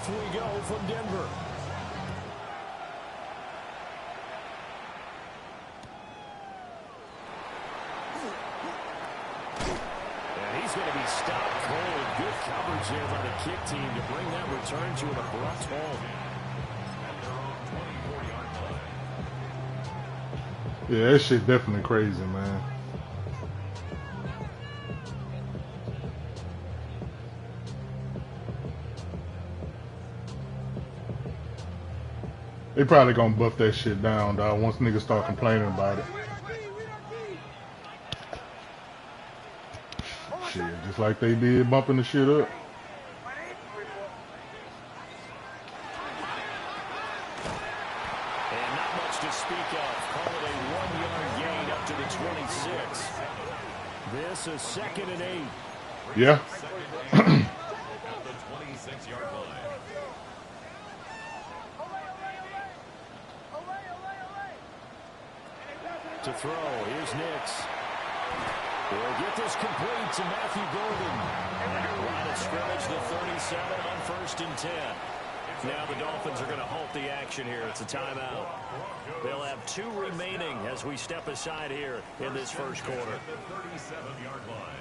Off we go from Denver. And he's going to be stopped cold. Good coverage there by the kick team to bring that return to an abrupt halt. Yeah, that shit definitely crazy, man. They probably gonna buff that shit down, dog, once niggas start complaining about it. Shit, just like they did bumping the shit up. And not much to speak of. Call it a 1-yard gain up to the 26. This is 2nd and 8. Yeah. At the 26-yard line. To throw, here's Nix. He'll get this complete to Matthew Golden. Line of scrimmage, the 37 on 1st and 10. Now the Dolphins are going to halt the action here. It's a timeout. They'll have 2 remaining as we step aside here in this first quarter. At the 37-yard line.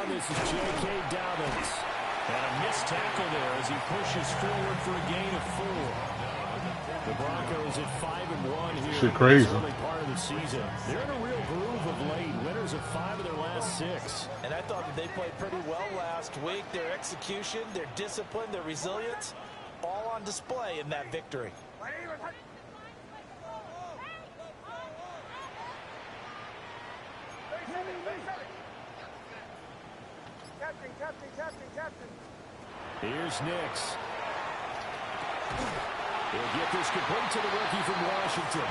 This is J.K. Dobbins. And a missed tackle there as he pushes forward for a gain of 4. The Broncos at 5-1 here. Shit crazy. In the early part of the season. They're in a real groove of late. Winners of 5 of their last 6. And I thought that they played pretty well last week. Their execution, their discipline, their resilience, all on display in that victory. Here's Nix. He'll get this complete to the rookie from Washington.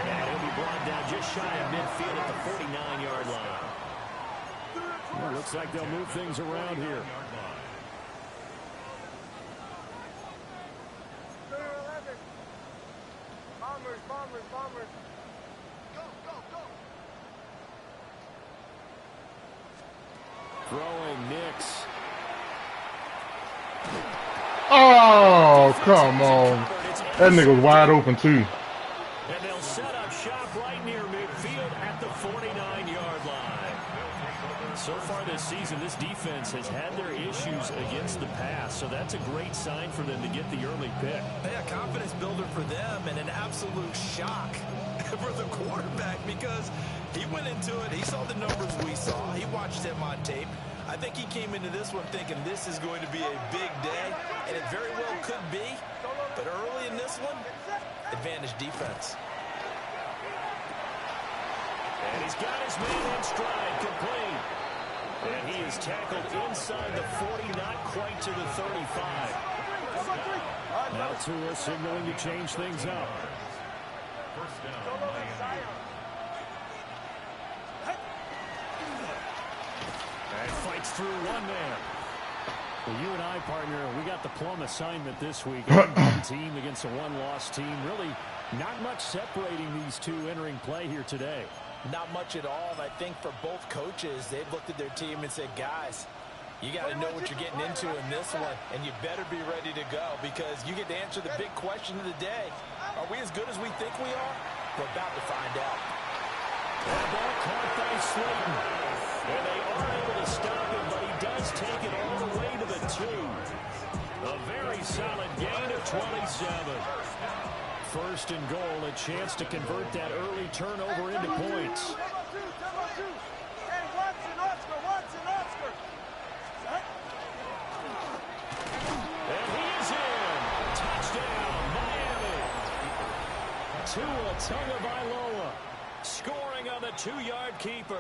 And he'll be brought down just shy of midfield at the 49-yard line. Well, looks like they'll move things around here. Bombers. Throwing Nix. Oh, come on. That nigga was wide open, too. And they'll set up shop right near midfield at the 49-yard line. So far this season, this defense has had their issues against the pass, so that's a great sign for them to get the early pick. A confidence builder for them and an absolute shock for the quarterback because he went into it. He saw the numbers we saw. He watched him on tape. I think he came into this one thinking this is going to be a big day, and it very well could be. But early in this one, advantage defense. And he's got his man in stride, complete. And he is tackled inside the 40, not quite to the 35. Now Tua signaling to change things up. First down, Miami. And fights through one man. Well, you and I, partner, we got the plum assignment this week. One team against a one-loss team. Really not much separating these two entering play here today. Not much at all, and I think for both coaches, they've looked at their team and said, guys, you got to know what you're getting into in this one, and you better be ready to go because you get to answer the big question of the day. Are we as good as we think we are? We're about to find out. That ball caught by Slayton. And they are able to stop him, but he does take it all the way to the 2. A very solid gain of 27. First and goal, a chance to convert that early turnover into points. And he is in. Touchdown, Miami. Tua Tagovailoa scoring bring on the 2-yard keeper.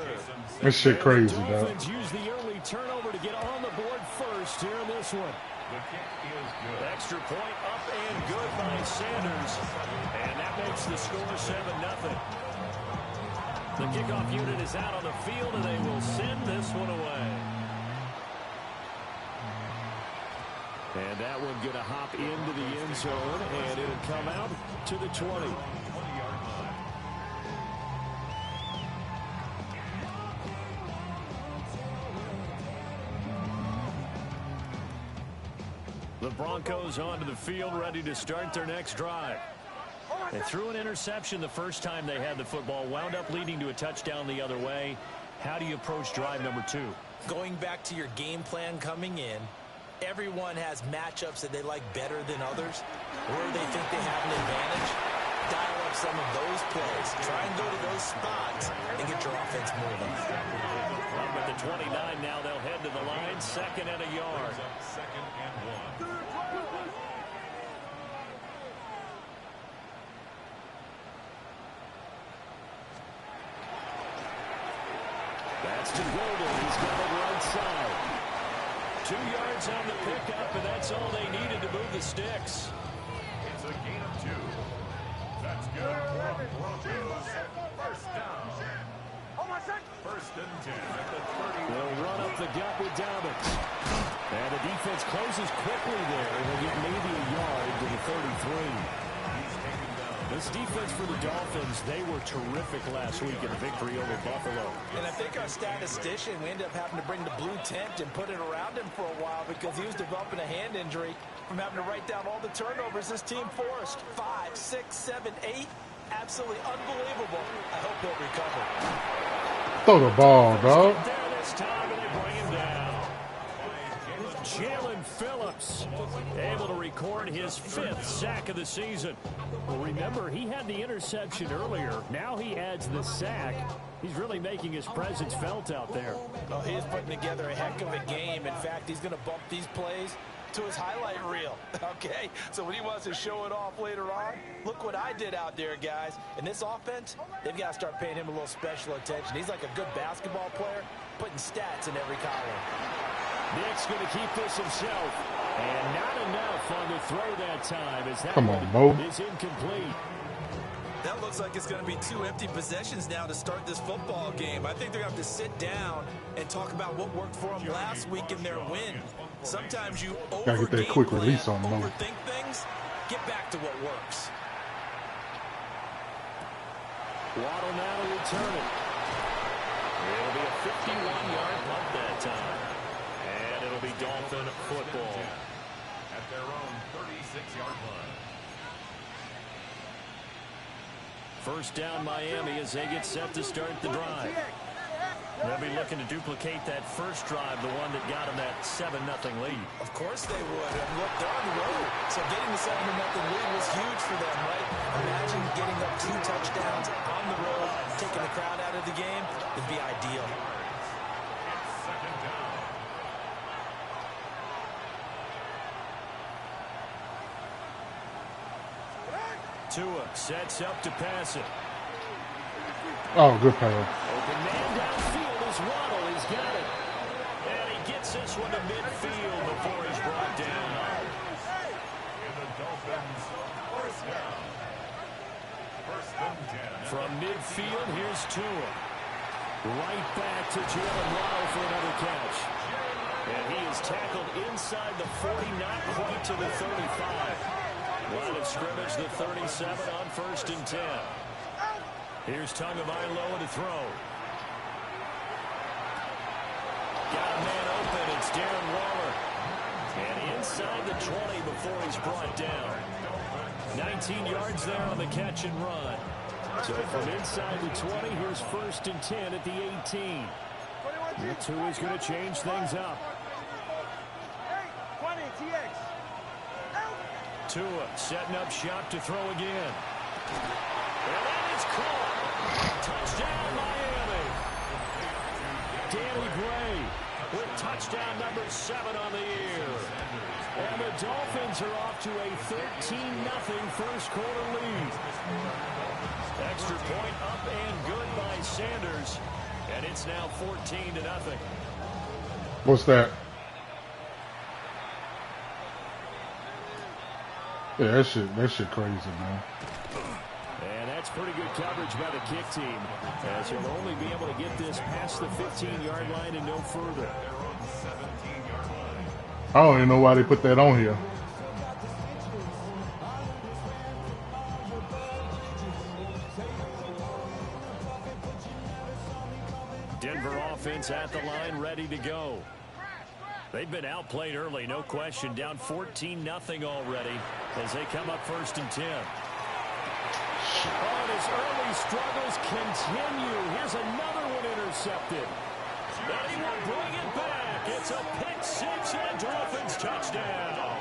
This shit crazy, The dog. Dolphins use the early turnover to get on the board first here in this one. The kick is good. Extra point up and good by Sanders. And that makes the score 7-0. The kickoff unit is out on the field, and they will send this one away. And that one going to hop into the end zone, and it'll come out to the 20. 20-yard line. The Broncos onto the field, ready to start their next drive. They threw an interception the first time they had the football, wound up leading to a touchdown the other way. How do you approach drive number 2? Going back to your game plan coming in, everyone has matchups that they like better than others, or they think they have an advantage. Dial up some of those plays. Try and go to those spots and get your offense moving. Up at the 29 now, they'll head to the line, 2nd and a yard. Second and 1. That's to Golden. He's got it right side. 2 yards on the pickup, and that's all they needed to move the sticks. It's a gain of 2. That's good for Broncos. First down. First and 10 at the 30. They'll run up the gut with Dobbins. And the defense closes quickly there. They'll get maybe a yard to the 33. This defense for the Dolphins, they were terrific last week in a victory over Buffalo. And I think our statistician, we ended up having to bring the blue tent and put it around him for a while because he was developing a hand injury from having to write down all the turnovers this team forced. 5, 6, 7, 8. Absolutely unbelievable. I hope he'll recover. Throw the ball, dog. There this time, and they bring him down. Jalen Phillips able to record his 5th sack of the season. Well, remember, he had the interception earlier. Now he adds the sack. He's really making his presence felt out there. Oh, he's putting together a heck of a game. In fact, he's going to bump these plays to his highlight reel. Okay, so when he wants to show it off later on, look what I did out there, guys. In this offense, they've got to start paying him a little special attention. He's like a good basketball player, putting stats in every column. Nick's going to keep this himself. And not enough on the throw that time as that Come on, one Mo. is incomplete. That looks like it's going to be 2 empty possessions now to start this football game. I think they're going to have to sit down and talk about what worked for them last week in their win. Sometimes you Gotta get that quick release on Mo. overthink things. Get back to what works. Waddle now to return it. It'll be a 51-yard punt that time. And it'll be Dolphin football. At their own 36-yard line. First down Miami as they get set to start the drive. They'll be looking to duplicate that first drive, the one that got them that 7-0 lead. Of course they would. And look, they're on the road. So getting the 7-0 lead was huge for them, right? Imagine getting up 2 touchdowns on the road, taking the crowd out of the game. It'd be ideal. Second down. Tua sets up to pass it. Oh, good pass. Open man downfield is Waddle. He's got it. And he gets this one to midfield before he's brought down. In the Dolphins' first down. First and 10. From midfield, here's Tua. Right back to Jalen Waddle for another catch. And he is tackled inside the 40, not quite to the 35. Line of scrimmage, the 37 on 1st and 10. Here's Tagovailoa to throw. Got a man open. It's Darren Waller. And inside the 20 before he's brought down. 19 yards there on the catch and run. So from inside the 20, here's 1st and 10 at the 18. Tua's going to change things up. 20, TX. Tua setting up shop to throw again. And that is caught. Touchdown, Miami. Danny Gray with touchdown number 7 on the year. And the Dolphins are off to a 13-0 first quarter lead. Extra point up and good by Sanders. And it's now 14-0. What's that? Yeah, that shit crazy, man. And that's pretty good coverage by the kick team, as he'll only be able to get this past the 15-yard line and no further. I don't even know why they put that on here. Denver offense at the line, ready to go. They've been outplayed early, no question. Down 14-0 already as they come up 1st and 10. Oh, and his early struggles continue. Here's another one intercepted. And he will bring it back. It's a pick 6 and a Dolphins touchdown.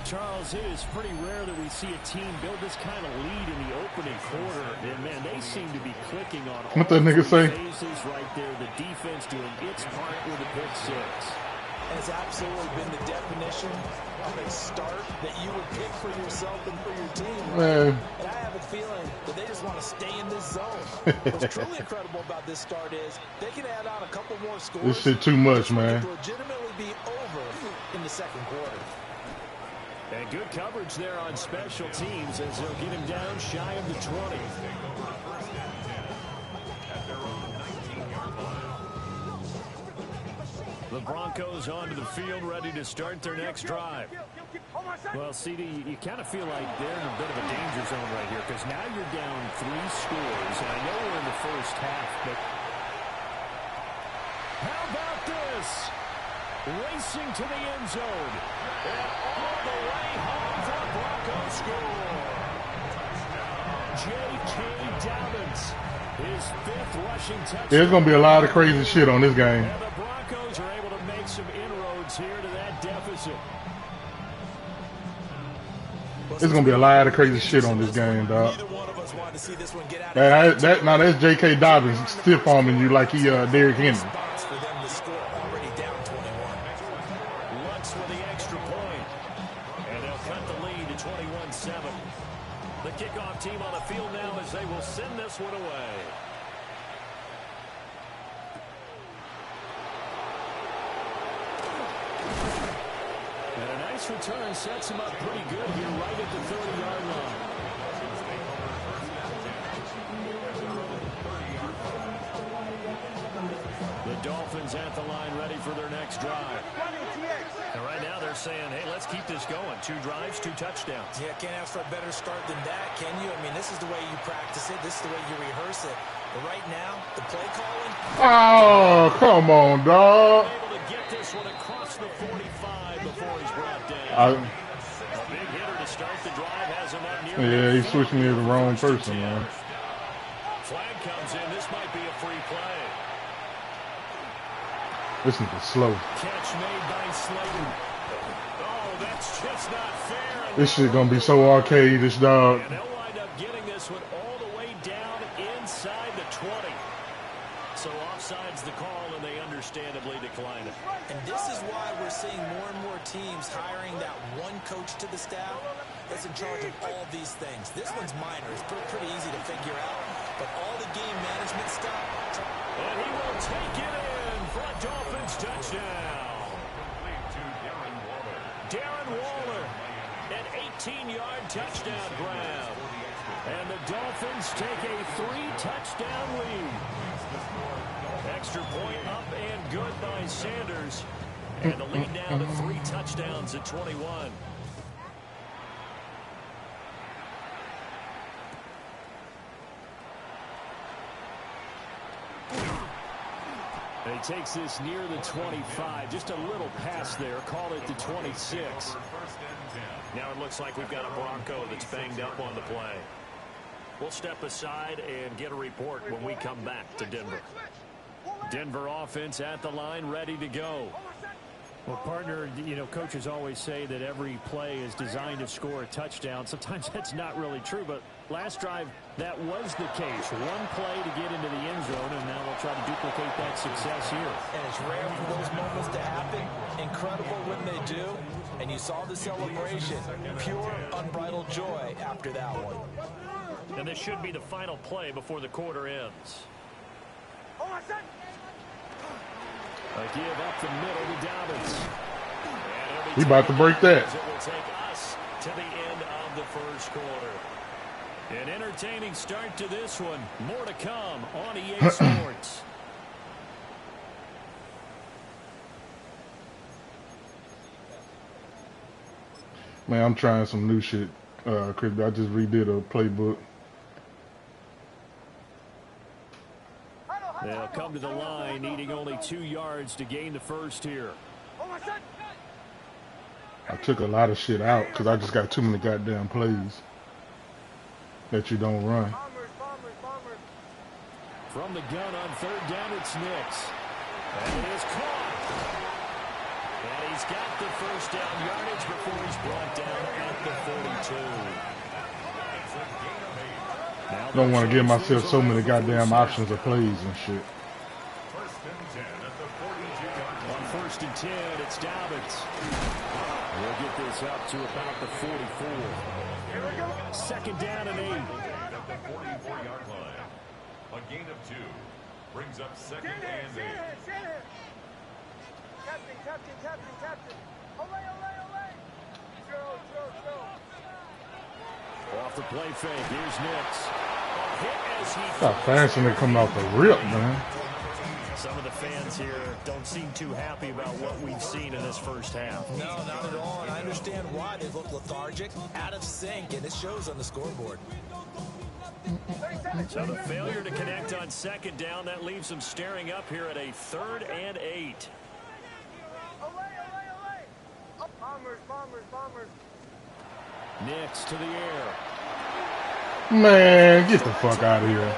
Charles, it is pretty rare that we see a team build this kind of lead in the opening quarter. And, man, they seem to be clicking on all what that nigga say? phases right there. The defense doing its part with a pick 6. Has absolutely been the definition of a start that you would pick for yourself and for your team. Man. And I have a feeling that they just want to stay in this zone. What's truly incredible about this start is they can add on a couple more scores. This shit too much, man. To legitimately be over in the second quarter. And good coverage there on special teams as they'll get him down shy of the 20. The Broncos onto the field, ready to start their next drive. Well, CD, you kind of feel like they're in a bit of a danger zone right here because now you're down 3 scores. And I know we're in the first half, but how about this? Racing to the end zone. And all the way home for a Broncos score. J.K. Dobbins, his 5th rushing touchdown. There's going to be a lot of crazy shit on this game. And the Broncos are able to make some inroads here to that deficit. There's going to be a lot of crazy shit on this game, dog. That's J.K. Dobbins stiff arming you like he Derrick Henry. With the extra point. And they'll cut the lead to 21-7. The kickoff team on the field now as they will send this one away. And a nice return sets him up pretty good here right at the 30-yard line. The Dolphins at the line ready for their next drive. And right now they're saying, hey, let's keep this going. 2 drives, 2 touchdowns. Yeah, can't ask for a better start than that, can you? I mean, this is the way you practice it. This is the way you rehearse it. But right now, the play calling. Oh, come on, dog. Able to get this one across the 45 before he's brought down. A big hitter to start the drive has him up near. Yeah, he's switching me to the wrong person, man. Flag comes in. This might be a free play. This nigga's slow. Catch made by Slayton. Oh, that's just not fair. This shit gonna be so arcade, this dog. And they'll wind up getting this one all the way down inside the 20. So offside's the call, and they understandably decline it. And this is why we're seeing more and more teams hiring that one coach to the staff that's in charge of all these things. This one's minor. It's pretty easy to figure out. But all the game management stuff. And he will take it in for a Dolphins touchdown. Darren Waller, an 18-yard touchdown grab. And the Dolphins take a 3-touchdown lead. Extra point up and good by Sanders. And the lead down to 3 touchdowns at 21. He takes this near the 25. Just a little pass there. Call it the 26. Now it looks like we've got a Bronco that's banged up on the play. We'll step aside and get a report when we come back to Denver. Denver offense at the line, ready to go. Well, partner, you know, coaches always say that every play is designed to score a touchdown. Sometimes that's not really true, but last drive, that was the case. One play to get into the end zone, and now we'll try to duplicate that success here. And it's rare for those moments to happen. Incredible when they do. And you saw the celebration. Pure, unbridled joy after that one. And this should be the final play before the quarter ends. A give up the middle to Dobbins. He about to break that. It will take us to the end of the first quarter. An entertaining start to this one. More to come on EA Sports. Man, I'm trying some new shit, Chris. I just redid a playbook. They'll come to the line, needing only 2 yards to gain the first here. I took a lot of shit out because I just got too many goddamn plays that you don't run. From the gun on third down, it's Nix. And it is caught. And he's got the first down yardage before he's brought down at the 42. Don't want to give myself so many goddamn options of plays and shit. First and 10 at the 42-yard On first and 10, it's Dobbins. We'll get this up to about the 44. Second down and 8. at the 44-yard line. A gain of 2 brings up second and 8. Captain. Olay. Off the play fake, here's Nix. Hit as he Stop faster than coming off the rip, man. Some of the fans here don't seem too happy about what we've seen in this first half. No, not at all. And I understand why they look lethargic, out of sync, and it shows on the scoreboard. So the failure to connect on second down, that leaves them staring up here at a 3rd and 8. Bombers. Nix to the air. Man, get the fuck out of here.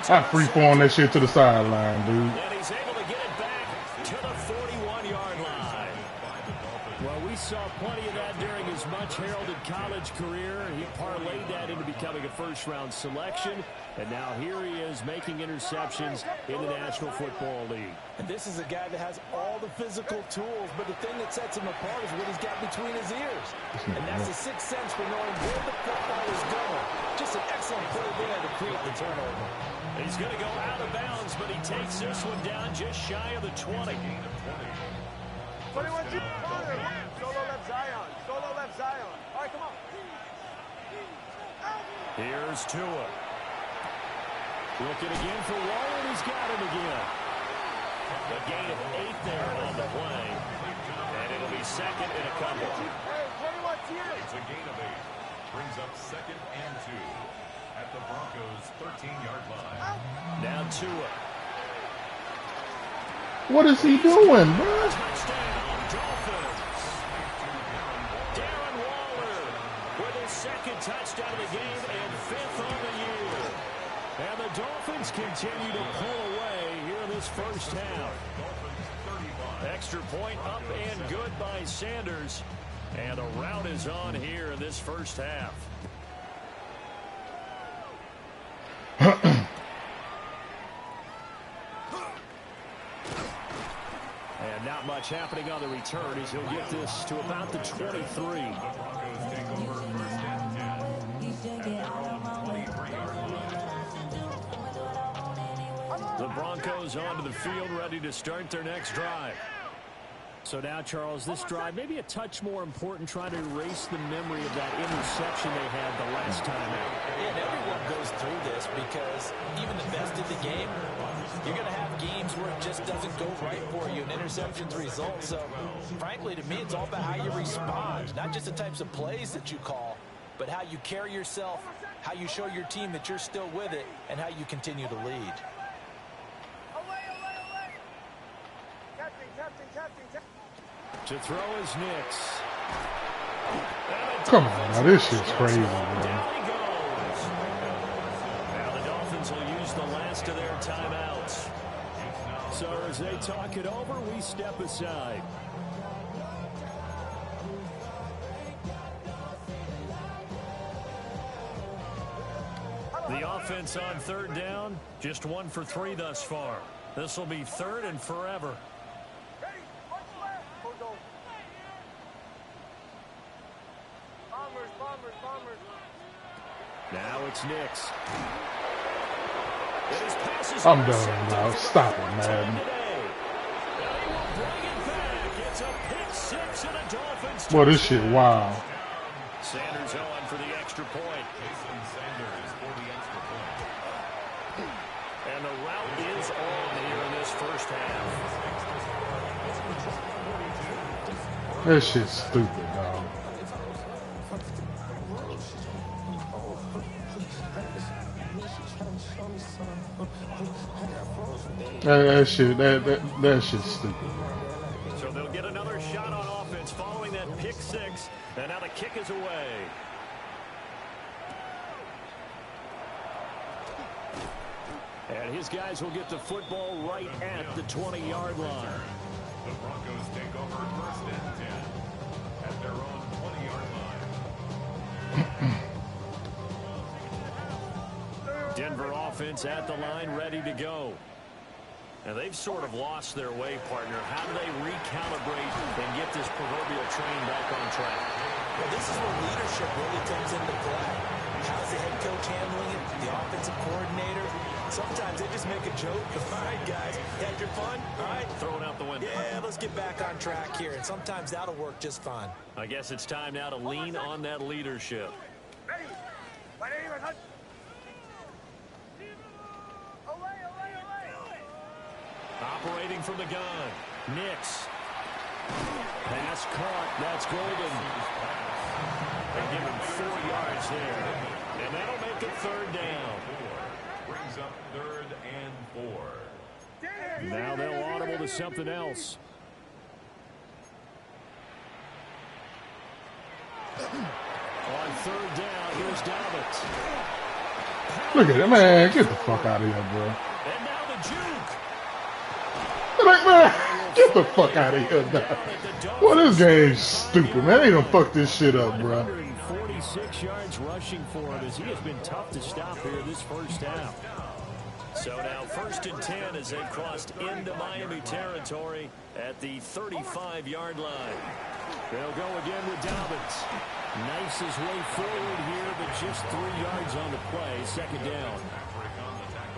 I free-form that shit to the sideline, dude. And he's able to get it back to the 41-yard line. Well, we saw plenty of that during his much-heralded college career. He parlayed that into becoming a first-round selection. And now here he is making interceptions in the National Football League. And this is a guy that has all the physical tools, but the thing that sets him apart is what he's got between his ears. And that's the sixth sense for knowing where the football is going. Just an excellent play there to create the turnover. He's going to go out of bounds, but he takes this one down just shy of the 20. 21 Solo left Zion. All right, come on. Here's Tua. Looking again for Waller, he's got him again. A gain of 8 there on the play. And it'll be second and a couple. It's a gain of 8. Brings up second and 2 at the Broncos' 13-yard line. Now Tua. What is he doing, bro? Touchdown, Dolphins. Darren Waller with his second touchdown of the game and 5th on the year. And the Dolphins continue to pull away here in this first half. Extra point up and good by Sanders. And the rout is on here in this first half. And not much happening on the return as he'll get this to about the 23. Broncos take over first and 10. The Broncos onto the field, ready to start their next drive. So now, Charles, this drive maybe a touch more important, trying to erase the memory of that interception they had the last time out. Yeah, and everyone goes through this because even the best in the game, you're going to have games where it just doesn't go right for you, and interceptions result. So, frankly, to me, it's all about how you respond, not just the types of plays that you call, but how you carry yourself, how you show your team that you're still with it, and how you continue to lead. Captain. To throw is Nix. Come on, now this shit's crazy, bro. Down he goes. Now the Dolphins will use the last of their timeouts. So as they talk it over, we step aside. The offense on third down, just 1 for 3 thus far. This will be third and forever. Ready? Punch left. Hold on. Bombers. Now it's Nix. His pass is I'm done, bro. Stop it, man. It's a pick 6 and a Dolphins. Boy, this shit wild. Sanders on for the extra point. Jason Sanders for the extra point. And the route is on here in this first half. That shit's stupid, dog. That shit's stupid. So they'll get another shot on offense following that pick 6. And now the kick is away. And his guys will get the football right at the 20-yard line. The Broncos take over first and 10 at their own 20-yard line. Denver offense at the line, ready to go. And they've sort of lost their way, partner. How do they recalibrate and get this proverbial train back on track? Well, this is where leadership really comes into play. How's the head coach handling it? The offensive coordinator? Sometimes they just make a joke. All right, guys, had your fun? All right. Throw it out the window. Yeah, let's get back on track here. And sometimes that'll work just fine. I guess it's time now to lean on that leadership. Ready? My name is Hunt. Operating from the gun. Nix. Pass caught. That's Golden. They give him 4 yards there. And that'll make it third down. Brings up third and 4. Now they'll audible to something else. On third down, here's Dobbins. Look at it, man. Get the fuck out of here, bro. And now the juke. Like, man, get the fuck out of here, dog. Well, this game's stupid, man. They done fucked this shit up, bro. 146 yards rushing for him as he has been tough to stop here this first half. So now first and 10 as they've crossed into Miami territory at the 35-yard line. They'll go again with Dobbins. Nice his way forward here, but just 3 yards on the play. Second down.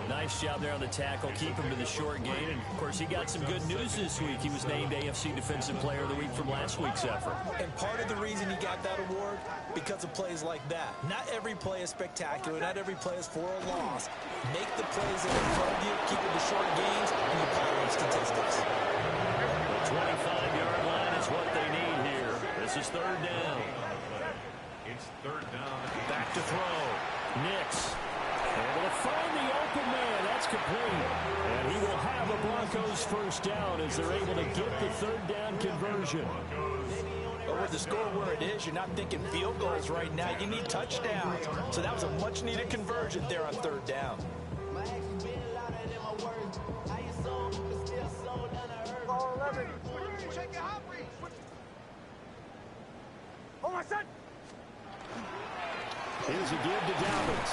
Nice job there on the tackle. Keep him to the short gain. And, of course, he got some good news this week. He was named AFC Defensive Player of the Week from last week's effort. And part of the reason he got that award, because of plays like that. Not every play is spectacular. Not every play is for a loss. Make the plays that are in front of you, keep it to short gains, and you pile up statistics. The 25-yard line is what they need here. This is third down. It's third down. Back to throw. Nix. Able to find the open man. That's complete. And he will have the Broncos first down as they're able to get the third down conversion. But with the score where it is, you're not thinking field goals right now. You need touchdowns. So that was a much-needed conversion there on third down. Ball 11. Check your hot reach. Oh, my son. Here's a give to Dobbins.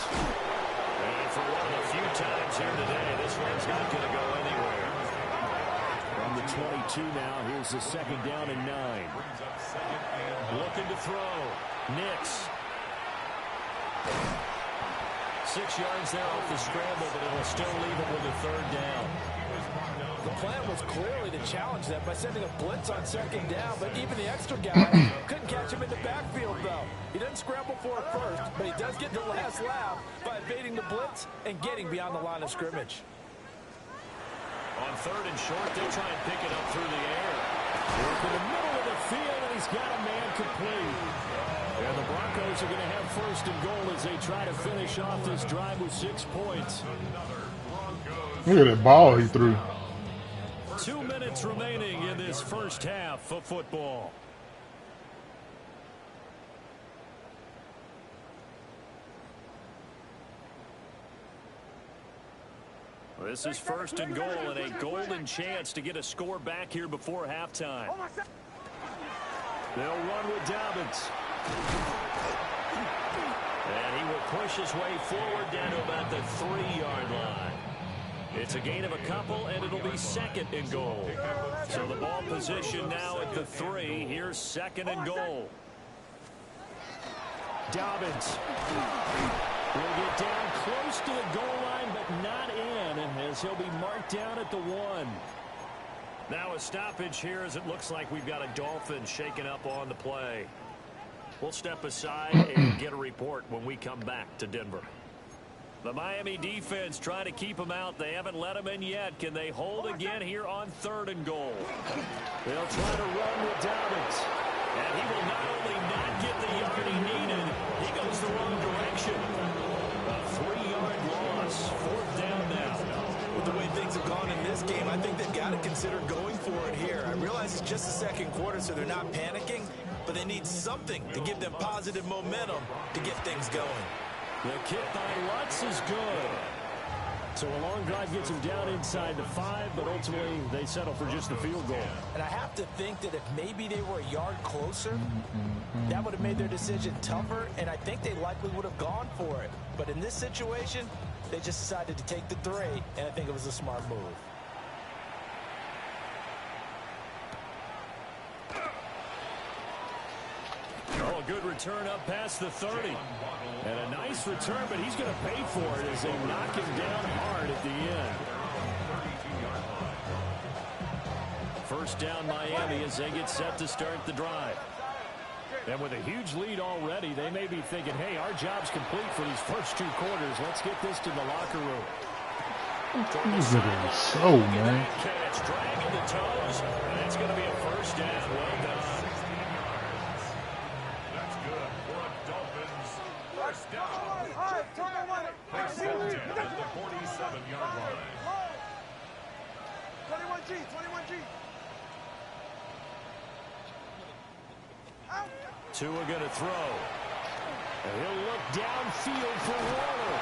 And for one of the few times here today, this one's not going to go anywhere. From the 22 now, here's the second down and 9. Looking to throw. Nix. 6 yards there off the scramble, but it'll still leave him with a third down. The plan was clearly to challenge them by sending a blitz on second down, but even the extra guy couldn't catch him in the backfield, though. He doesn't scramble for it first, but he does get the last laugh by evading the blitz and getting beyond the line of scrimmage. On third and short, they try and pick it up through the air. Work in the middle of the field, and he's got a man complete. And the Broncos are going to have first and goal as they try to finish off this drive with 6 points. Look at that ball he threw. 2 minutes remaining in this first half of football. This is first and goal and a golden chance to get a score back here before halftime. They'll run with Dobbins. And he will push his way forward down to about the 3-yard line. It's a gain of a couple, and it'll be second and goal. So the ball position now at the 3. Here's second and goal. Dobbins will get down close to the goal line, but not in, as he'll be marked down at the 1. Now a stoppage here as it looks like we've got a Dolphin shaken up on the play. We'll step aside and get a report when we come back to Denver. The Miami defense trying to keep them out. They haven't let them in yet. Can they hold again here on 3rd and goal? They'll try to run with Dobbins. And he will not only not get the yard he needed, he goes the wrong direction. A 3-yard loss. 4th down now. With the way things have gone in this game, I think they've got to consider going for it here. I realize it's just the second quarter, so they're not panicking, but they need something to give them positive momentum to get things going. The kick by Lutz is good. So a long drive gets them down inside the 5, but ultimately they settle for just the field goal. And I have to think that if maybe they were a yard closer, that would have made their decision tougher, and I think they likely would have gone for it. But in this situation, they just decided to take the 3, and I think it was a smart move. Oh, a good return up past the 30. And a nice return, but he's going to pay for it as they knock him down hard at the end. First down Miami as they get set to start the drive. And with a huge lead already, they may be thinking, hey, our job's complete for these first 2 quarters. Let's get this to the locker room. These niggas so, man. Catch, dragging the toes, and it's going to be a first down. Well done. That's good for a Dolphins first down. First First and 10 at the 47-yard line. 21G, 21G. Out. Tua going to throw. And he'll look downfield for Waller.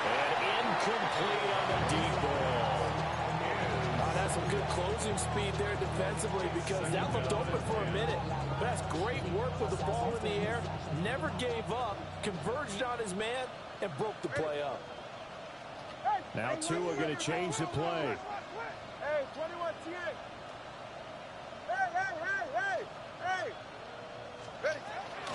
And incomplete on the deep ball. That's some good closing speed there defensively because that looked open for a minute. That's great work with the ball in the air. Never gave up, converged on his man, and broke the play up. Now Tua going to change the play. Hey, 21T. Hey. Ready.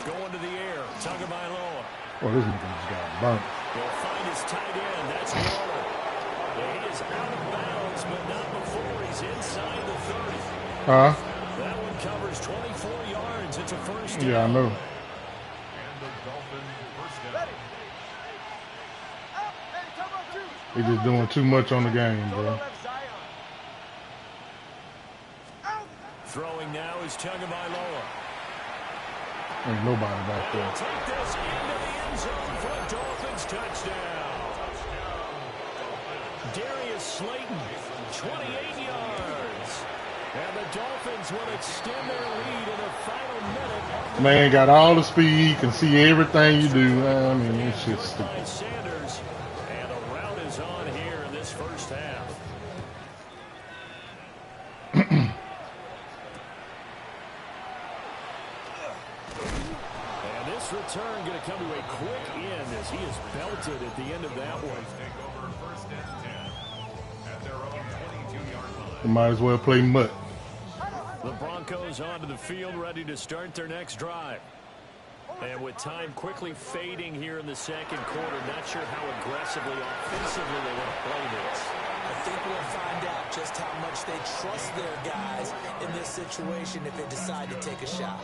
Going to the air. Tagovailoa. Oh, this nigga just got burnt. He'll find his tight end. That's Waller. He is out of bounds, but not before he's inside the 30. Huh? That one covers 24 yards. It's a first down. Yeah, I know. And the Dolphins first down. Ready. Out. Hey, come on, two. They just doing too much on the game, bro. Left Zion. Out. Throwing now is Tagovailoa. Ain't nobody back He'll there. take this into the end zone for a Dolphins touchdown. Darius Slayton, 28 yards. And the Dolphins will extend their lead in the final minute. Man got all the speed, can see everything you do. I mean, this shit's By stupid. Sanders, and a route is on here in this first half. And this return going to come to a quick end as he is belted at the end of that one. Take over first and 10 at their own 22-yard line. You might as well play mutt. The Broncos onto the field, ready to start their next drive. And with time quickly fading here in the second quarter, not sure how aggressively, offensively they want to play this. I think we'll find out just how much they trust their guys in this situation if they decide to take a shot.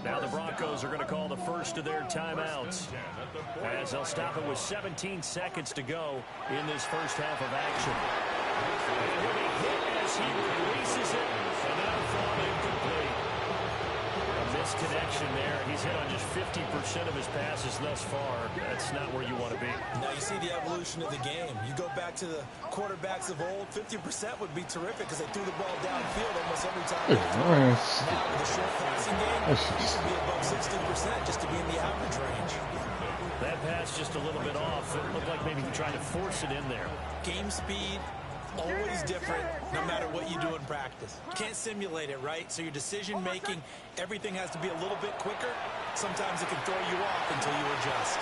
Now the Broncos are going to call the first of their timeouts, as they'll stop it with 17 seconds to go in this first half of action. And he'll be hit as he releases it, and now thrown incomplete. A missed connection there. He's hit on just 50% of his passes thus far. That's not where you want to be. Now you see the evolution of the game. You go back to the quarterbacks of old, 50% would be terrific because they threw the ball downfield almost every time. Hey, man, Now with the short passing game, That's you just- should be above 60% just to be in the average range. That pass just a little bit off. It looked like maybe he tried to force it in there. Game speed, always different no matter what you do in practice. You can't simulate it, right? So your decision making, everything has to be a little bit quicker. Sometimes it can throw you off until you adjust.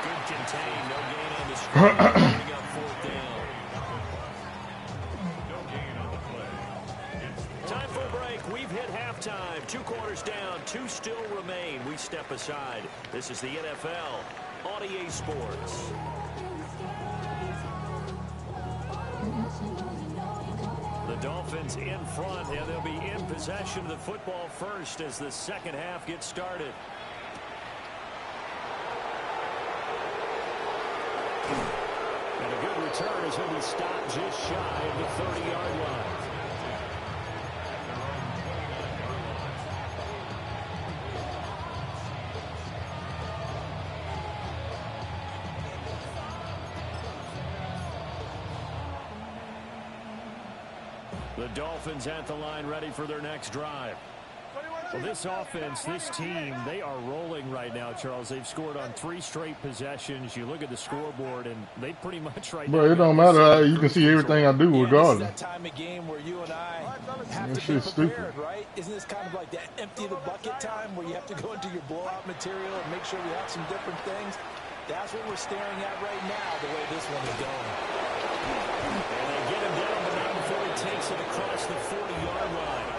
Good contain. No gain on the screen. Bring up fourth down. No gain on the play. Time for a break. We've hit halftime. 2 quarters down. 2 still remain. We step aside. This is the NFL on EA Sports. The Dolphins in front, and they'll be in possession of the football first as the second half gets started. And a good return as he'll be stopped just shy of the 30-yard line. The Dolphins at the line ready for their next drive. Well, this offense, this team, they are rolling right now, Charles. They've scored on 3 straight possessions. You look at the scoreboard, and they pretty much right now. Bro, it don't matter. You can see everything I do regardless. This is that time of game where you and I have That to be shit's prepared, stupid. right? Isn't this kind of like that empty the bucket time where you have to go into your blowout material and make sure we have some different things? That's what we're staring at right now, the way this one is going. And they get him down, but not before he takes it across the 40-yard line.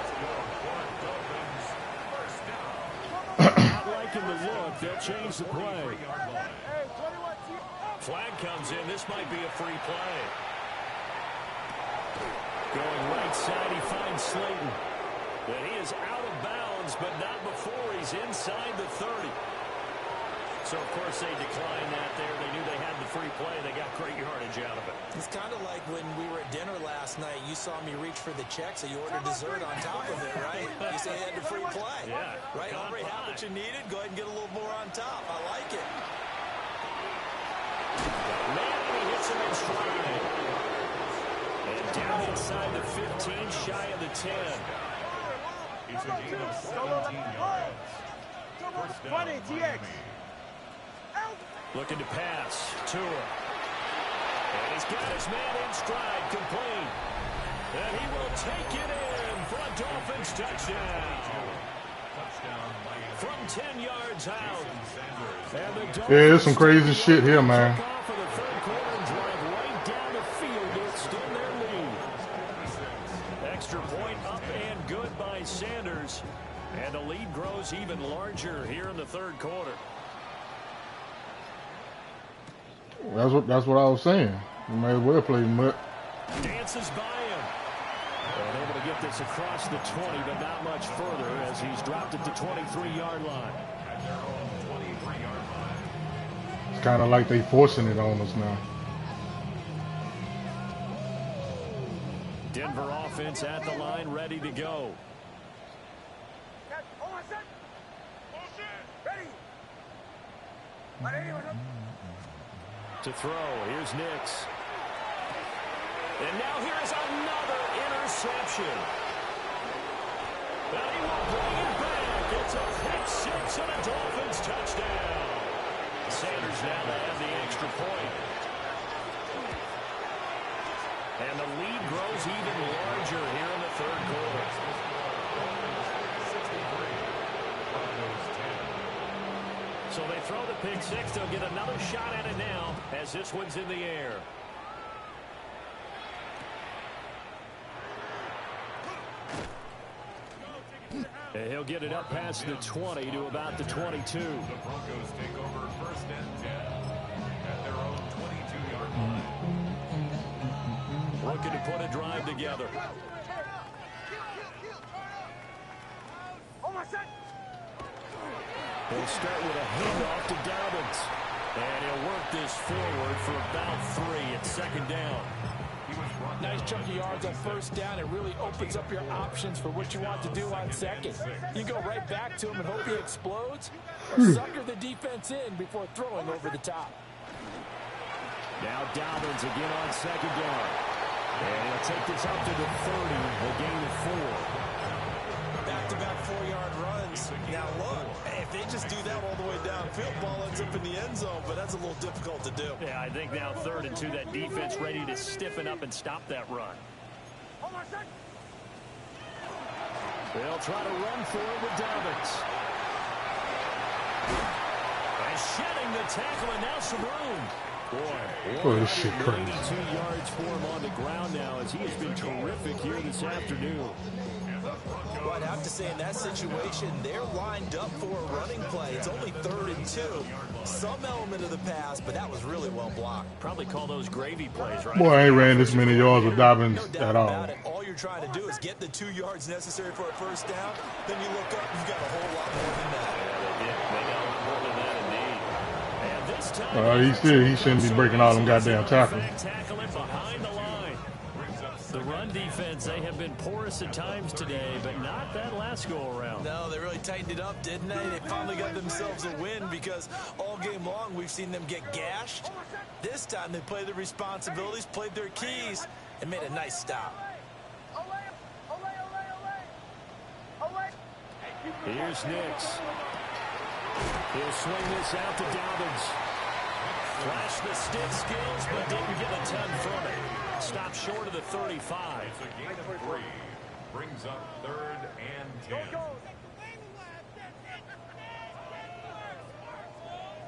Not liking the look. They'll change the play. Hey, 21 team. Flag comes in. This might be a free play. Going right side, he finds Slayton. And he is out of bounds, but not before he's inside the 30. So, of course, they declined that there. They knew they had the free play. They got great yardage out of it. It's kind of like when we were at dinner last night. You saw me reach for the check, so you ordered dessert on top of it, right? You say you had the free play. Yeah. Right? Already have what you needed. Go ahead and get a little more on top. I like it. Man, he hits him in stride. And down inside the 15, shy of the 10. It's a gain of 17 yards. First down, 20 TX. Miami. Looking to pass. Tua. And he's got his man in stride, complete. And he will take it in for a Dolphins touchdown. Touchdown, Miami. From 10 yards out. And the Dolphins Yeah, there's some crazy shit here, man. took off for the third quarter and drive right down the field to extend their lead. Extra point up and good by Sanders. And the lead grows even larger here in the third quarter. That's what I was saying. You may as well play mutt. Dances by him. And able to get this across the 20, but not much further as he's dropped it to 23-yard line. At their own 23-yard line. It's kind of like they forcing it on us now. Denver offense at the line, ready to go. Hold on, set. Ready. To throw, here's Nix. And now here's another interception. And he will bring it back. It's a pick six and a Dolphins touchdown. Sanders now to have the extra point. And the lead grows even larger here in the third quarter. So they throw the pick six. They'll get another shot at it now as this one's in the air. And he'll get it up past the 20 to about the 22. The Broncos take over first and 10 at their own 22-yard line. Looking to put a drive together. Hold on, set. They'll start with a handoff to Dobbins. And he'll work this forward for about 3 at second down. Nice chunky yards on first down. It really opens up your options for what you want to do on second. You go right back to him and hope he explodes, or sucker the defense in before throwing over the top. Now Dobbins again on second down. And he'll take this up to the 30, a gain of 4. Back-to-back 4-yard runs. Now look, if they just do that all the way downfield, ball ends up in the end zone, but that's a little difficult to do. Yeah, I think now 3rd and 2, that defense ready to stiffen up and stop that run. Hold on, set. They'll try to run for it with Dobbins. And shedding the the tackle, and now some room. Boy, this shit crazy. 92 yards for him on the ground now, as he has been terrific here this afternoon. Well, I'd have to say in that situation, they're lined up for a running play. It's only 3rd and 2. Some element of the pass, but that was really well blocked. Probably call those gravy plays, right? Boy, I ain't ran this many yards with Dobbins No doubt at about all. it. All you're trying to do is get the 2 yards necessary for a first down. Then you look up, you've got a whole lot more than that. They got a lot more than that indeed. And this time, He shouldn't be breaking all them goddamn tackles. Tackling behind the line. The run defense, they have been porous at times today, but not that last go-around. No, they really tightened it up, didn't they? They finally got themselves a win because all game long we've seen them get gashed. This time they played their responsibilities, played their keys, and made a nice stop. Here's Nix. He'll swing this out to Dobbins. Flash the stick skills, but didn't get a ton from it. Stopped short of the 35. It's a gain of 3. Brings up 3rd and 10.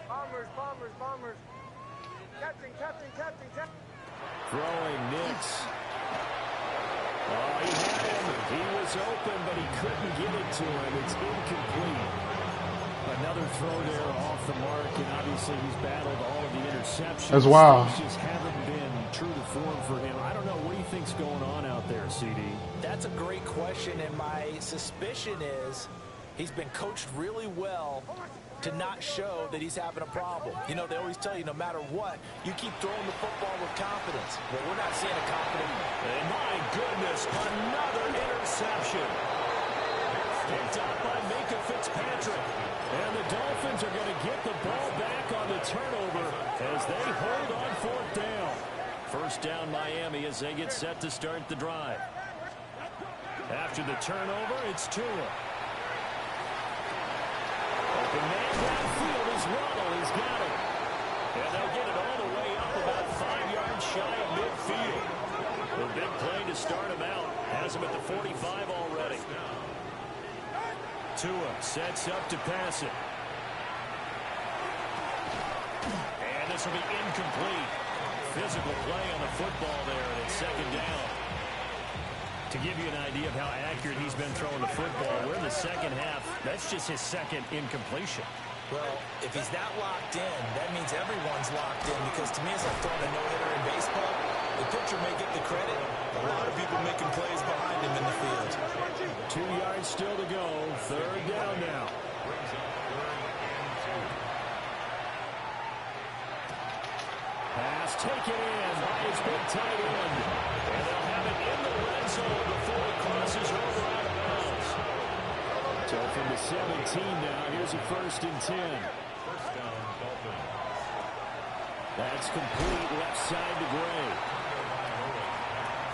Bombers. Captain. Throwing Nix. Oh, he had him. He was open, but he couldn't get it to him. It's incomplete. Another throw there off the mark, and obviously he's battled all of the interceptions. That's wild. Things just haven't been true to form for him. I don't know. What do you think's going on out there, CD? That's a great question, and my suspicion is he's been coached really well to not show that he's having a problem. You know, they always tell you no matter what, you keep throwing the football with confidence. Well, we're not seeing a confident. And my goodness, another interception. Picked up by Minkah Fitzpatrick. And the Dolphins are going to get the ball back on the turnover as they hold on 4th down. First down Miami as they get set to start the drive. After the turnover, it's Tua. Open man downfield is Waddle. He's got it. And they'll get it all the way up about 5 yards shy of midfield. The big play to start him out. Has him at the 45 already. Tua sets up to pass it. And this will be incomplete. Physical play on the football there, and it's 2nd down. To give you an idea of how accurate he's been throwing the football, we're in the second half. That's just his 2nd incompletion. Well, if he's that locked in, that means everyone's locked in, because to me it's like throwing a no-hitter in baseball. The pitcher may get the credit. A lot of people making plays behind him in the field. 2 yards still to go. 3rd down now. Pass taken in by his big tight end. And they'll have it in the red zone before it crosses over out of bounds. So from the 17 now, here's a 1st and 10. First down, Dolphins. That's complete left side to Gray.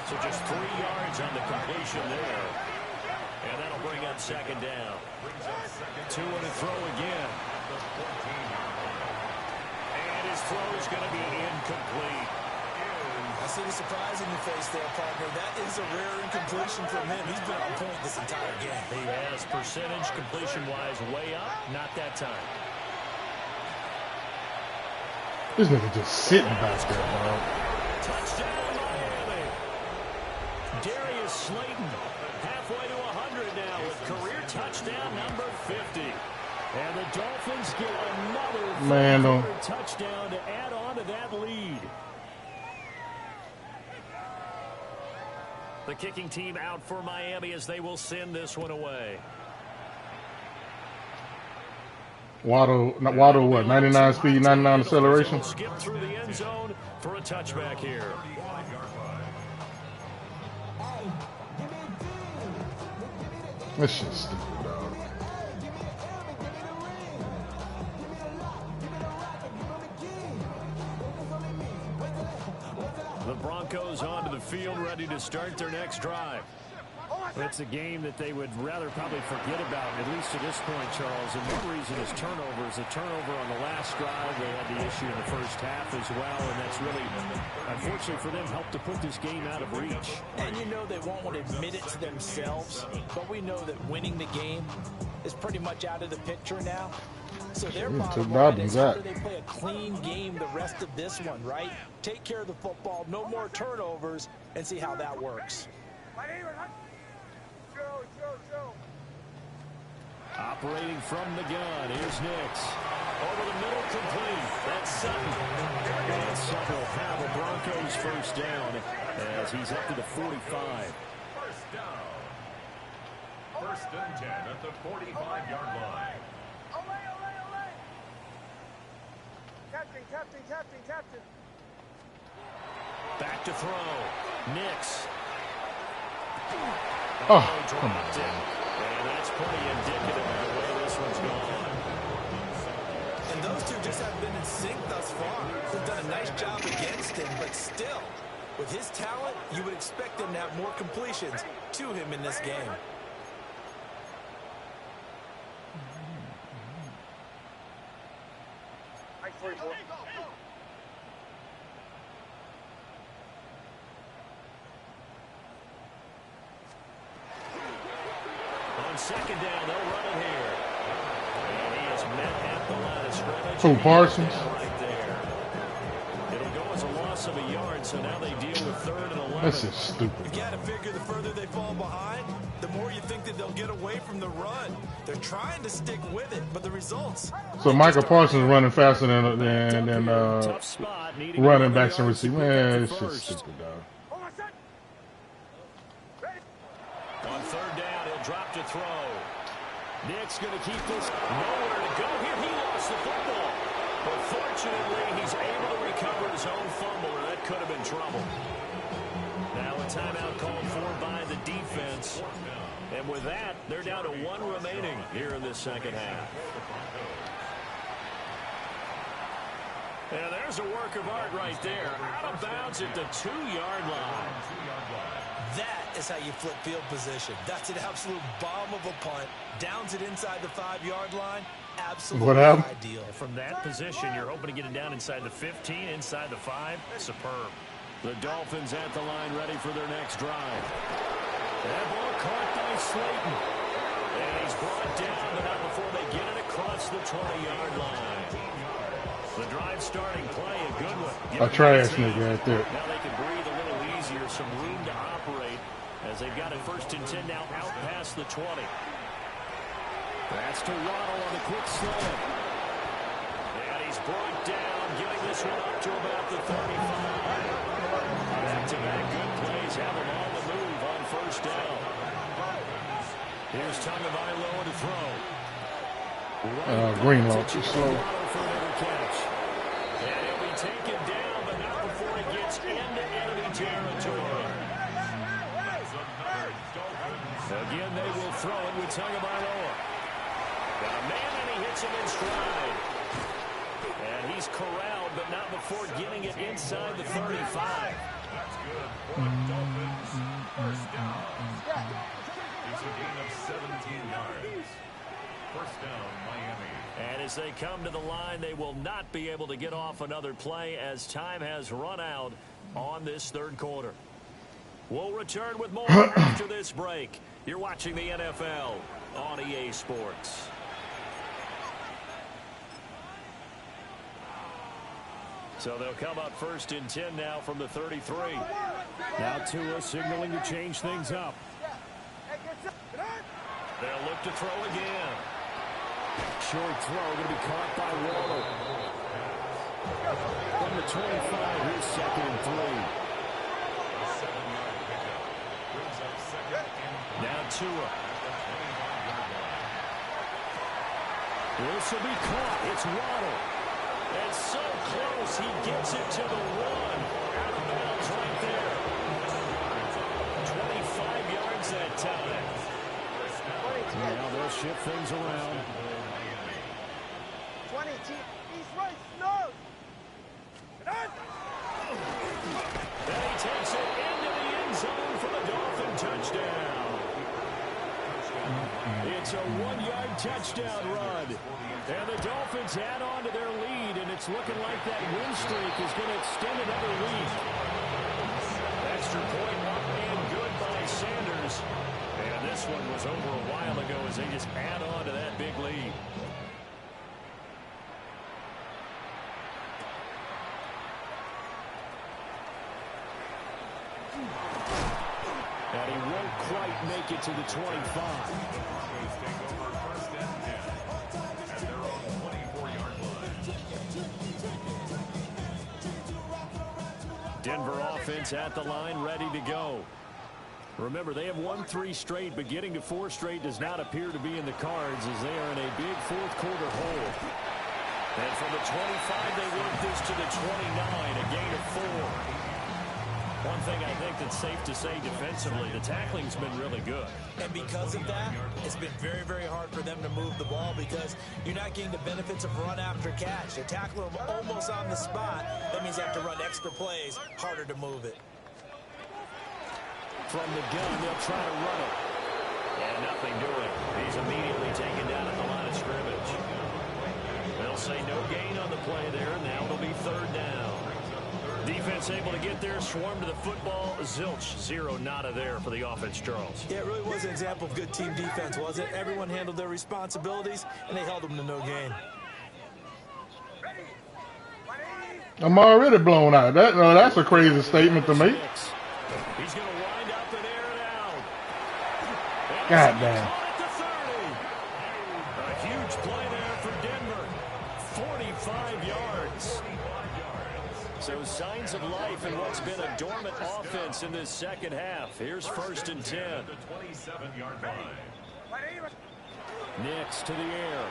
So just 3 yards on the completion there. And that'll bring up 2nd down. 2 and a throw again. And his throw is going to be incomplete. I see the surprise in your face there, partner. That is a rare incompletion from him. He's been on point this entire game. He has percentage completion-wise way up. Not that time. This nigga just sitting back there, bro. Touchdown, Miami. Darius Slayton, halfway to 100 now with career touchdown number 50. And the Dolphins get another touchdown to add on to that lead. The kicking team out for Miami as they will send this one away. Waddle, what, 99 speed, 99 acceleration? Skip through the end zone for a touchback here. This shit's stupid, dog. The Broncos onto the field, ready to start their next drive. It's a game that they would rather probably forget about, at least to this point, Charles. And one reason is turnovers. A turnover on the last drive. They had the issue in the first half as well, and that's really, unfortunately for them, helped to put this game out of reach. And you know they won't want to admit it to themselves, but we know that winning the game is pretty much out of the picture now. So their Took bottom line is Dobbins how out. do they play a clean game the rest of this one, right? Take care of the football, no more turnovers, and see how that works. Joe. Operating from the gun, here's Nix. Over the middle, complete. That's Sutton. And Sutton will have a Broncos first down as he's up to the 45. First down. First and 10 at the 45-yard line. Ole. Captain. Back to throw. Nix. Oh, come Dropped it. on. And that's pretty indicative of the way this one's gone. And those two just have been in sync thus far. They've done a nice job against him, but still, with his talent, you would expect him to have more completions to him in this game. On second down, they'll run it here. And he is met at the line of scrimmage. Who, Parsons? Right there. It'll go as a loss of a yard, so now they deal with 3rd and 11. That's just stupid. You got to figure the further they fall behind, the more you think that they'll get away from the run. They're trying to stick with it, but the results. So Michael Parsons running faster than Tough spot, needing running 11 backs and yards to receivers. pick up Man, the it's just first. stupid, dog. On 3rd down, he'll drop to throw. Nick's going to keep this nowhere to go here. He lost the football. But fortunately, he's able to recover his own fumble, or that could have been trouble. Now a timeout called for by the defense. And with that, they're down to 1 remaining here in this second half. And there's a work of art right there. Out of bounds at the 2-yard line. That is how you flip field position. That's an absolute bomb of a punt. Downs it inside the 5-yard line. Absolutely What happened? ideal. From that position, you're hoping to get it down inside the 15, inside the 5. Superb. The Dolphins at the line ready for their next drive. That ball caught by Slayton. And he's brought down, but not before they get it across the 20-yard line. The drive starting play, a good one. A trash nigga right there. Now they can breathe a little easier, some room to operate as they've got it 1st and 10 now out past the 20. That's to Waddle on the quick slant. And he's brought down, getting this one up to about the 35. Back-to-back good plays have him on the move on 1st down. Here's Tagovailoa to throw. Greenlaw too slow. For another catch. And he'll be taken down, but not before he gets into enemy territory. Again, they will throw it with Tagovailoa. Got a man, and he hits him in stride. And he's corralled, but not before getting it inside the 35. That's good for the Dolphins. First down. It's a gain of 17 yards. First down, Miami. And as they come to the line, they will not be able to get off another play as time has run out on this 3rd quarter. We'll return with more after this break. You're watching the NFL on EA Sports. So they'll come up 1st and 10 now from the 33. Now Tua signaling to change things up. They'll look to throw again. Short throw going to be caught by Waller. From the 25, here's 2nd and 3. Now Tua. This will be caught. It's Waddle. And so close, he gets it to the 1. Out of bounds right there. 25 yards that time. Now they'll shift things around. 20, East right, nose. And he takes it into the end zone for the Dolphin touchdown. It's a 1-yard touchdown run. And the Dolphins add on to their lead, and it's looking like that win streak is going to extend another week. Extra point up and good by Sanders. And this one was over a while ago as they just add on to that big lead. make it to the 25. Broncos take over first and 10 at their own 24-yard line. Denver offense at the line, ready to go. Remember, they have won 3 straight, but getting to 4 straight does not appear to be in the cards as they are in a big fourth quarter hole. And from the 25, they work this to the 29, a gain of 4. One thing I think that's safe to say defensively, the tackling's been really good. And because of that, it's been very, very hard for them to move the ball because you're not getting the benefits of run after catch. They tackle them almost on the spot. That means they have to run extra plays, harder to move it. From the gun, they'll try to run it. And nothing doing. He's immediately taken down at the line of scrimmage. They'll say no gain on the play there. Now it'll be third down. Defense able to get there, swarm to the football. Zilch, 0 nada there for the offense, Charles. Yeah, it really was an example of good team defense, wasn't it? Everyone handled their responsibilities, and they held them to no gain. I'm already blown out. That's a crazy statement to make. He's going to wind up and air it out. God damn. A huge play there for Denver. 45 yards. So signs of life in what's been a dormant offense in this second half. Here's first and 10. The 27-yard line. Nix to the air.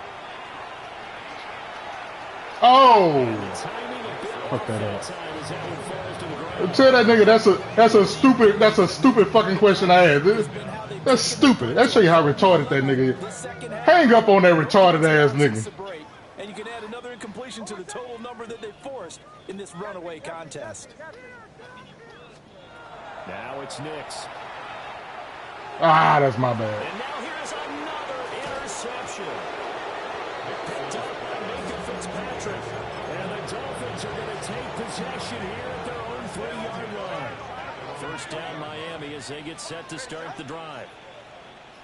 Oh! Fuck that up. Tell that nigga that's a stupid fucking question I asked. That's stupid. That show you how retarded that nigga is. Hang up on that retarded ass nigga. And you can add another incompletion to the total number that they forced in this runaway contest. Now it's Nix. Ah, that's my bad. And now here's another interception. Picked up by Minka Fitzpatrick. And the Dolphins are going to take possession here at their own 3-yard line. First down Miami as they get set to start the drive.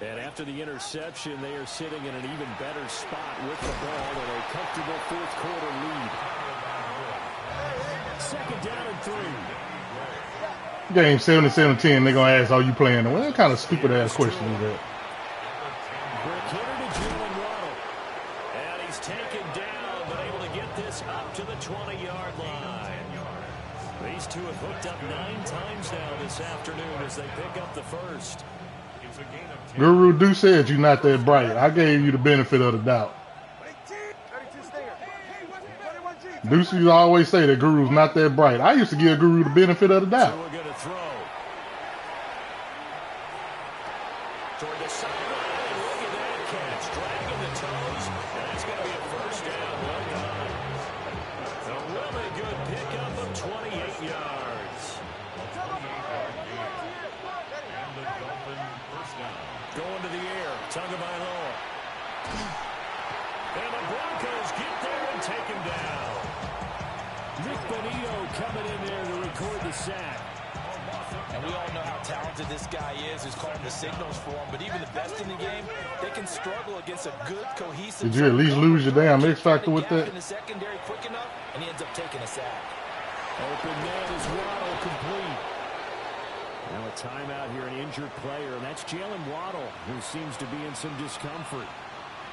And after the interception, they are sitting in an even better spot with the ball in a comfortable fourth quarter lead. Second down and 3. Game 77-10, they're going to ask, are you playing? Well, what kind of stupid ass question is that? Brick hitter to Jalen Waddle. And he's taken down, but able to get this up to the 20-yard line. These two have hooked up 9 times now this afternoon as they pick up the first. It's a gain of 10. Guru Do said you're not that bright. I gave you the benefit of the doubt. Deuce used to always say that Guru's not that bright. I used to give Guru the benefit of the doubt. So we're going to throw. Toward the sideline. Look at that catch. Dragging the toes. And that's going to be a first down. Well done. A really good pickup of 28 yards. And the Dolphin first down. Going to the air. Tagovailoa. And the Broncos get there and take him down. Nick Bonito coming in there to record the sack. And we all know how talented this guy is who's calling the signals for him. But even the best in the game, they can struggle against a good, cohesive... Did you at least lose your damn X factor with that? In the secondary quick enough, and he ends up taking a sack. Open man is Waddle complete. Now a timeout here, an injured player, and that's Jalen Waddle, who seems to be in some discomfort.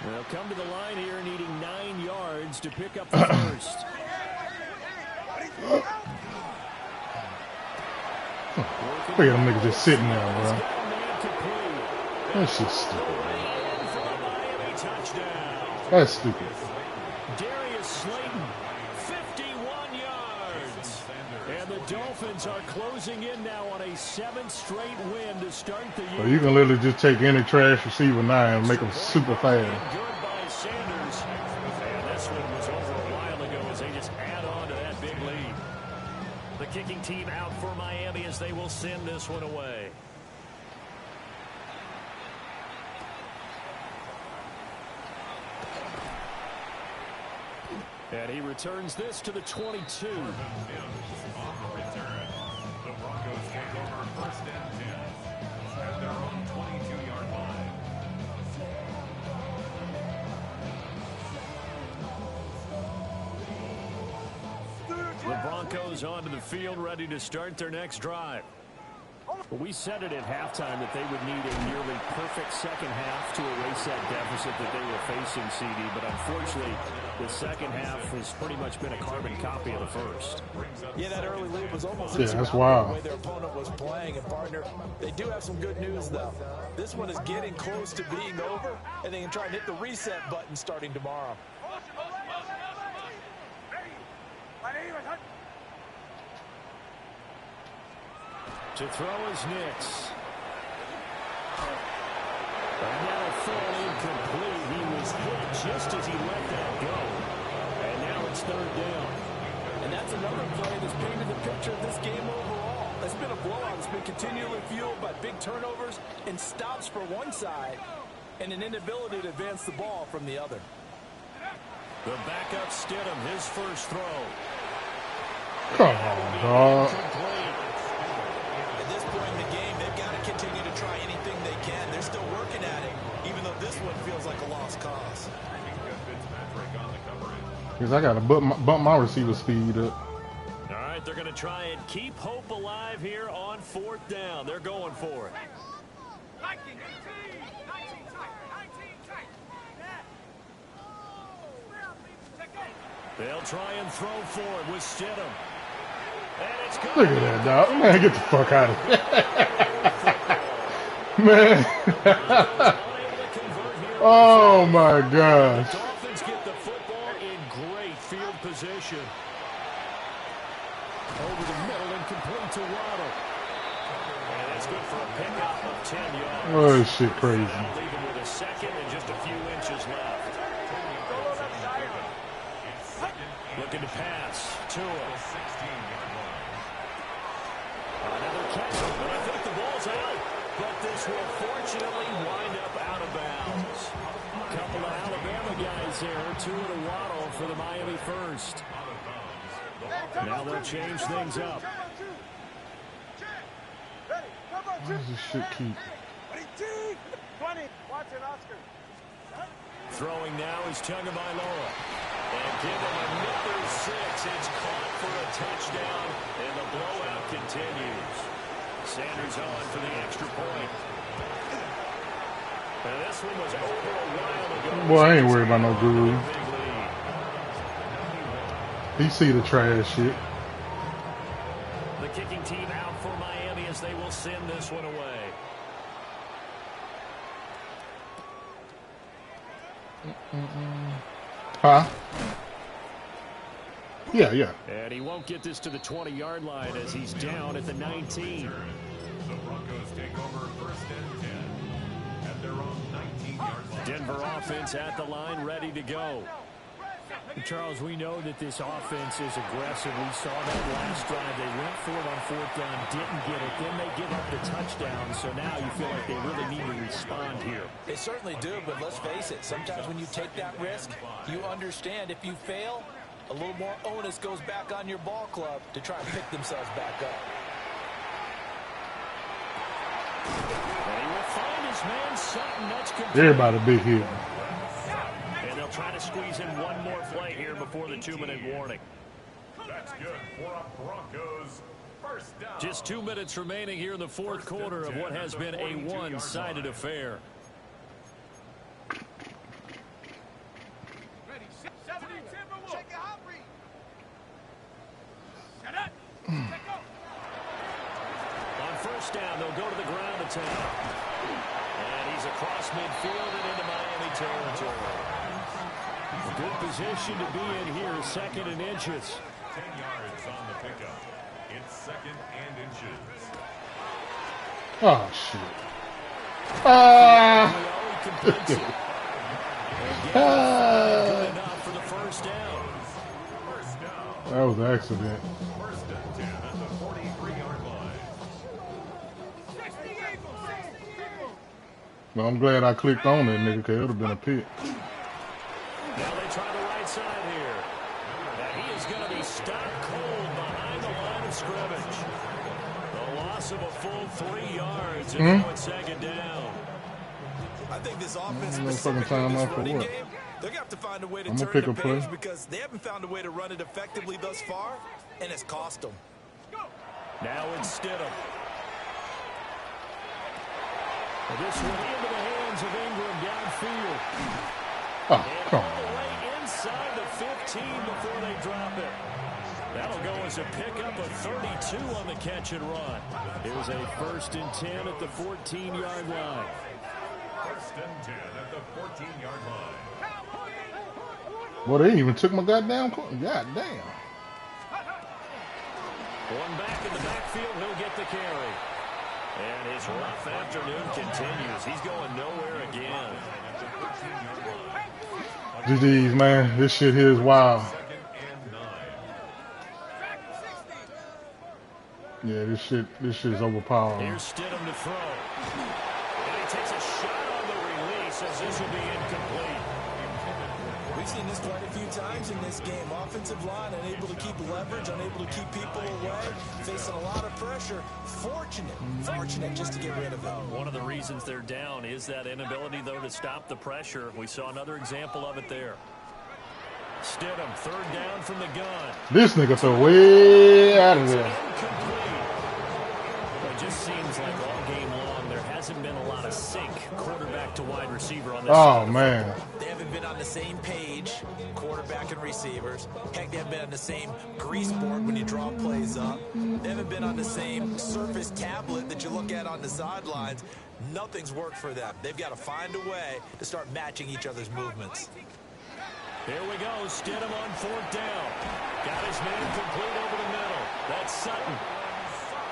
They'll come to the line here needing 9 yards to pick up the first. Look at them niggas just sitting there, bro. That's just stupid, man. That's stupid. Darius Slayton, 51 yards. And the Dolphins are closing in now on a 7th straight win to start the year. So you can literally just take any trash receiver now and make them super fast. Good by Sanders. And this one was over a while ago as they just add on to that big lead. The kicking team out for Miami as they will send this one away. And he returns this to the 22. On the return, the Broncos take over first and 10 at their own 22-yard line. The Broncos onto the field, ready to start their next drive. We said it at halftime that they would need a nearly perfect second half to erase that deficit that they were facing, CD. But unfortunately, the second half has pretty much been a carbon copy of the first. Yeah, that early lead was almost that's wild. the way their opponent was playing. And partner, they do have some good news though. This one is getting close to being over, and they can try and hit the reset button starting tomorrow. To throw is Nix. And that'll fall incomplete. He was hit just as he let that go. And now it's third down. And that's another play that's painted the picture of this game overall. It's been a blowout. It's been continually fueled by big turnovers and stops for one side and an inability to advance the ball from the other. The backup Stidham, his first throw. Come on, dog. At this point in the game, they've got to continue to try anything they can. They're still working at it, even though this one feels like a lost cause. Because I got to bump my receiver speed up. All right, they're going to try and keep hope alive here on fourth down. They're going for it. They'll try and throw for it with Stidham. And it's good. Look at that, dog. Man, get the fuck out of here. Man. Oh, my gosh. The Dolphins get the football in great field position. Over the middle and complete to Waddle. And that's good for a pickup of 10 yards. Oh, this shit crazy. That'll leave him with a second and just a few inches left. Looking to pass. Tua. Another catch, but I think the ball's out. But this will fortunately wind up out of bounds. A couple of Alabama guys there. Tua to Waddle for the Miami first. Now they'll change things up. Why does this shit keep? 20. Watch it, Oscar. Throwing now is Tagovailoa. And give him another 6. It's caught for a touchdown, and the blowout continues. Sanders on for the extra point. And this one was over a while ago. Boy, I ain't worried about no guru. He see the trash shit. The kicking team out for Miami as they will send this one away. Huh? Yeah. And he won't get this to the 20-yard line as he's down at the 19. The Broncos take over first and 10 at their own 19-yard line. Denver offense at the line, ready to go. Charles, we know that this offense is aggressive. We saw that last drive. They went for it on fourth down, didn't get it. Then they give up the touchdown. So now you feel like they really need to respond here. They certainly do, but let's face it. Sometimes when you take that risk, you understand if you fail, a little more onus goes back on your ball club to try and pick themselves back up. And he will find his man Sutton. That's complete. Everybody big hit. And they'll try to squeeze in one more play here before the 2-minute warning. That's good for a Broncos first down. Just 2 minutes remaining here in the fourth quarter of what has been a one-sided affair. On first down, they'll go to the ground attack. And he's across midfield and into Miami territory. Good position to be in here, second and inches. 10 yards on the pickup. It's second and inches. Oh, shit. Good enough for the first down. First down. That was an accident. First and 10 at the 43-yard line. Well, I'm glad I clicked on that nigga, because it would have been a pick. Now they try the right side here. And he is going to be stopped cold behind the line of scrimmage. The loss of a full 3 yards, and now it's second down. I think this offense, No fucking specifically time this off for running what? game, they're going to have to find a way to I'm gonna turn pick the a play. page because they haven't found a way to run it effectively thus far, and it's cost them. Now it's Stidham. This one into the hands of Ingram downfield. Oh, come All the on. way inside the 15 before they drop it. That'll go as a pickup of 32 on the catch and run. It was a 1st and 10 at the 14-yard line. 1st and 10 at the 14-yard line. Boy, they even took my goddamn call. God damn. One back in the backfield, he'll get the carry. And his rough afternoon continues. He's going nowhere again. GG's, man. This shit here is wild. 2nd and 9. Yeah, this shit's overpowering. Here's Stidham to throw. And he takes a shot on the release as this will be incomplete. We've seen this quite a few times in this game. Offensive line unable to keep leverage, unable to keep people away, facing a lot of pressure. Fortunate just to get rid of it. One of the reasons they're down is that inability, though, to stop the pressure. We saw another example of it there. Stidham, 3rd down from the gun. This nigga threw way out of there. Incomplete. It just seems like all game long there hasn't been a lot of sync quarterback to wide receiver on this Oh, side. man. They haven't been on the same page, quarterback and receivers. Heck, they haven't been on the same grease board when you draw plays up. They haven't been on the same Surface tablet that you look at on the sidelines. Nothing's worked for them. They've got to find a way to start matching each other's movements. Here we go. Stidham on 4th down. Got his man complete over the middle. That's Sutton.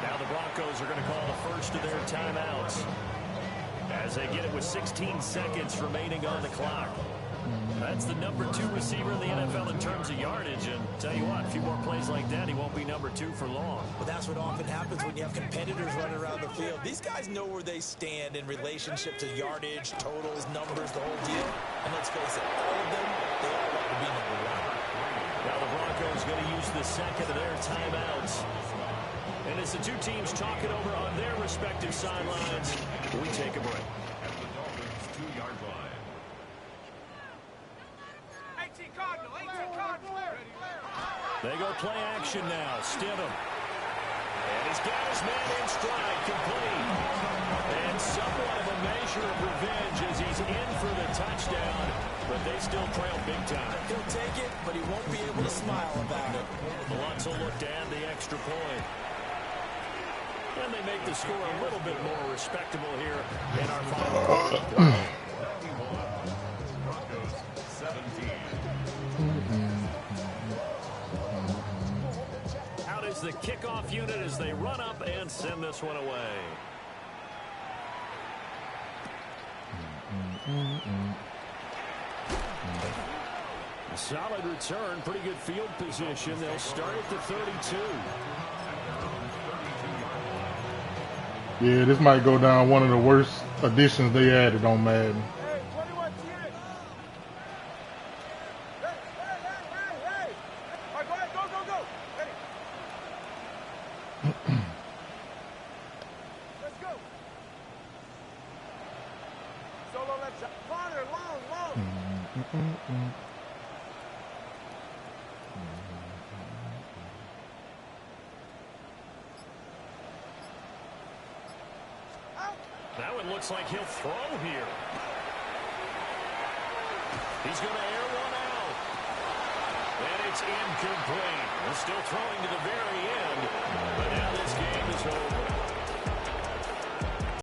Now the Broncos are going to call the first of their timeouts as they get it with 16 seconds remaining on the clock. That's the number 2 receiver in the NFL in terms of yardage. And tell you what, a few more plays like that, he won't be number 2 for long. Well, that's what often happens when you have competitors running around the field. These guys know where they stand in relationship to yardage, totals, numbers, the whole deal. And let's face it, all of them, they all want to be number 1. Now the Broncos going to use the second of their timeouts. And as the two teams talk it over on their respective sidelines, we take a break. At the Dolphins' 2-yard line. 18 Cardinal, 18 Cardinal. They go play action now. Stidham. And he's got his man in stride, complete. And somewhat of a measure of revenge as he's in for the touchdown. But they still trail big time. He'll take it, but he won't be able to smile about it. Lutz will look to add the extra point. And they make the score a little bit more respectable here in our final quarter. 91. Broncos 17. Out is the kickoff unit as they run up and send this one away. A solid return, pretty good field position. They'll start at the 32. Yeah, this might go down one of the worst additions they added on Madden. Hey, 21 units. Hey. All right, go ahead, go. Ready. Let's go. Solo left side. Corner, long. That one looks like he'll throw here. He's going to air one out. And it's incomplete. We're still throwing to the very end. But now this game is over.